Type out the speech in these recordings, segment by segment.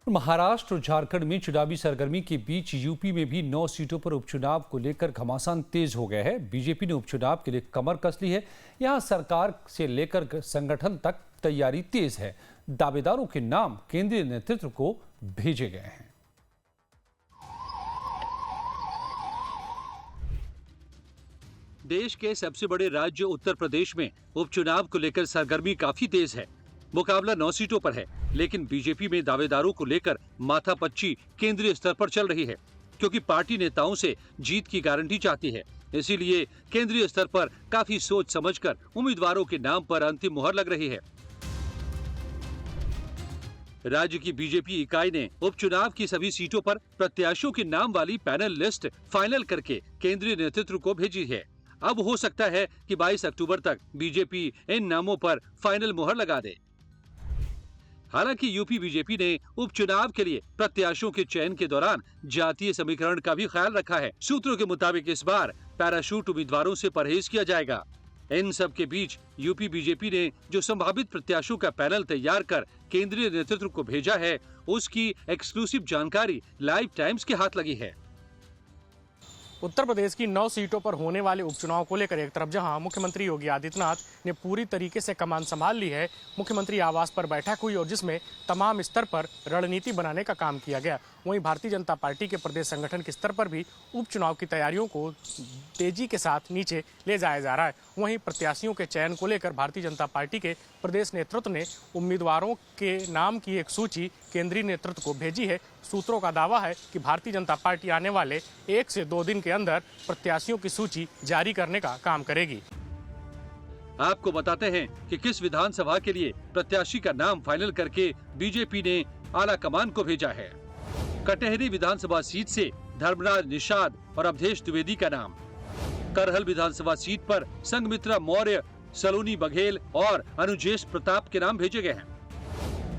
महाराष्ट्र और झारखंड में चुनावी सरगर्मी के बीच यूपी में भी 9 सीटों पर उपचुनाव को लेकर घमासान तेज हो गया है। बीजेपी ने उपचुनाव के लिए कमर कस ली है। यहां सरकार से लेकर संगठन तक तैयारी तेज है। दावेदारों के नाम केंद्रीय नेतृत्व को भेजे गए हैं। देश के सबसे बड़े राज्य उत्तर प्रदेश में उपचुनाव को लेकर सरगर्मी काफी तेज है। मुकाबला 9 सीटों पर है, लेकिन बीजेपी में दावेदारों को लेकर माथापच्ची केंद्रीय स्तर पर चल रही है, क्योंकि पार्टी नेताओं से जीत की गारंटी चाहती है। इसीलिए केंद्रीय स्तर पर काफी सोच समझकर उम्मीदवारों के नाम पर अंतिम मुहर लग रही है। राज्य की बीजेपी इकाई ने उपचुनाव की सभी सीटों पर प्रत्याशियों के नाम वाली पैनल लिस्ट फाइनल करके केंद्रीय नेतृत्व को भेजी है। अब हो सकता है कि 22 अक्टूबर तक बीजेपी इन नामों पर फाइनल मुहर लगा दे। हालांकि यूपी बीजेपी ने उपचुनाव के लिए प्रत्याशियों के चयन के दौरान जातीय समीकरण का भी ख्याल रखा है। सूत्रों के मुताबिक इस बार पैराशूट उम्मीदवारों से परहेज किया जाएगा। इन सब के बीच यूपी बीजेपी ने जो संभावित प्रत्याशियों का पैनल तैयार कर केंद्रीय नेतृत्व को भेजा है, उसकी एक्सक्लूसिव जानकारी लाइव टाइम्स के हाथ लगी है। उत्तर प्रदेश की 9 सीटों पर होने वाले उपचुनाव को लेकर एक तरफ जहां मुख्यमंत्री योगी आदित्यनाथ ने पूरी तरीके से कमान संभाल ली है, मुख्यमंत्री आवास पर बैठक हुई और जिसमें तमाम स्तर पर रणनीति बनाने का काम किया गया। वहीं भारतीय जनता पार्टी के प्रदेश संगठन के स्तर पर भी उपचुनाव की तैयारियों को तेजी के साथ नीचे ले जाया जा रहा है। वहीं प्रत्याशियों के चयन को लेकर भारतीय जनता पार्टी के प्रदेश नेतृत्व ने उम्मीदवारों के नाम की एक सूची केंद्रीय नेतृत्व को भेजी है। सूत्रों का दावा है कि भारतीय जनता पार्टी आने वाले 1 से 2 दिन के अंदर प्रत्याशियों की सूची जारी करने का काम करेगी। आपको बताते हैं कि किस विधानसभा के लिए प्रत्याशी का नाम फाइनल करके बीजेपी ने आला कमान को भेजा है। कटहरी विधानसभा सीट से धर्मराज निषाद और अवधेश द्विवेदी का नाम, करहल विधानसभा सीट पर संघमित्रा मौर्य, सलोनी बघेल और अनुजेश प्रताप के नाम भेजे गए हैं।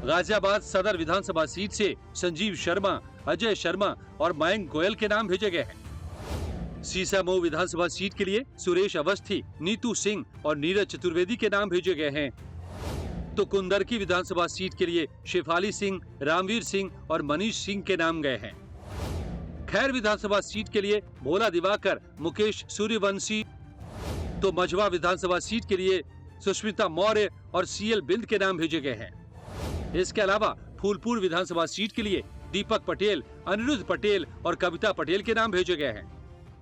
गाजियाबाद सदर विधानसभा सीट से संजीव शर्मा, अजय शर्मा और मयंक गोयल के नाम भेजे गए हैं। सीसामऊ विधानसभा सीट के लिए सुरेश अवस्थी, नीतू सिंह और नीरज चतुर्वेदी के नाम भेजे गए हैं। तो कुंदरकी विधानसभा सीट के लिए शेफाली सिंह, रामवीर सिंह और मनीष सिंह के नाम गए हैं। खैर विधानसभा सीट के लिए भोला दिवाकर, मुकेश सूर्यवंशी, तो मझवा विधानसभा सीट के लिए सुष्मिता मौर्य और सीएल बिंद के नाम भेजे गए हैं। इसके अलावा फूलपुर विधानसभा सीट के लिए दीपक पटेल, अनिरुद्ध पटेल और कविता पटेल के नाम भेजे गए हैं।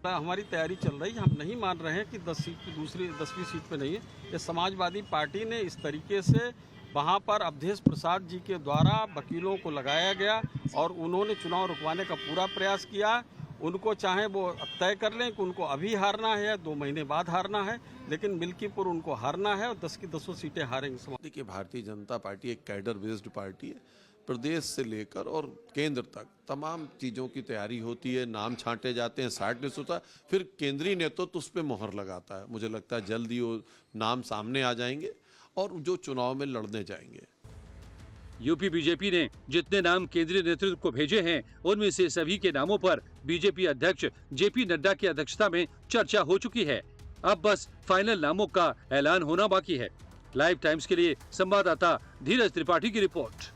हमारी तैयारी चल रही है। हम नहीं मान रहे हैं कि 10 सीट की दूसरी 10वीं सीट पे नहीं है। ये समाजवादी पार्टी ने इस तरीके से वहाँ पर अवधेश प्रसाद जी के द्वारा वकीलों को लगाया गया और उन्होंने चुनाव रुकवाने का पूरा प्रयास किया। उनको चाहे वो तय कर लें कि उनको अभी हारना है या 2 महीने बाद हारना है, लेकिन मिल्कीपुर उनको हारना है और 10 की 10 सीटें हारेंगे। देखिए, भारतीय जनता पार्टी एक कैडर बेस्ड पार्टी है। प्रदेश से लेकर और केंद्र तक तमाम चीज़ों की तैयारी होती है, नाम छांटे जाते हैं, शार्ट लिस्ट होता है, फिर केंद्रीय नेतृत्व उस पर मोहर लगाता है। मुझे लगता है जल्द ही वो नाम सामने आ जाएंगे और जो चुनाव में लड़ने जाएंगे। यूपी बीजेपी ने जितने नाम केंद्रीय नेतृत्व को भेजे हैं, उनमें से सभी के नामों पर बीजेपी अध्यक्ष जेपी नड्डा की अध्यक्षता में चर्चा हो चुकी है। अब बस फाइनल नामों का ऐलान होना बाकी है। लाइव टाइम्स के लिए संवाददाता धीरज त्रिपाठी की रिपोर्ट।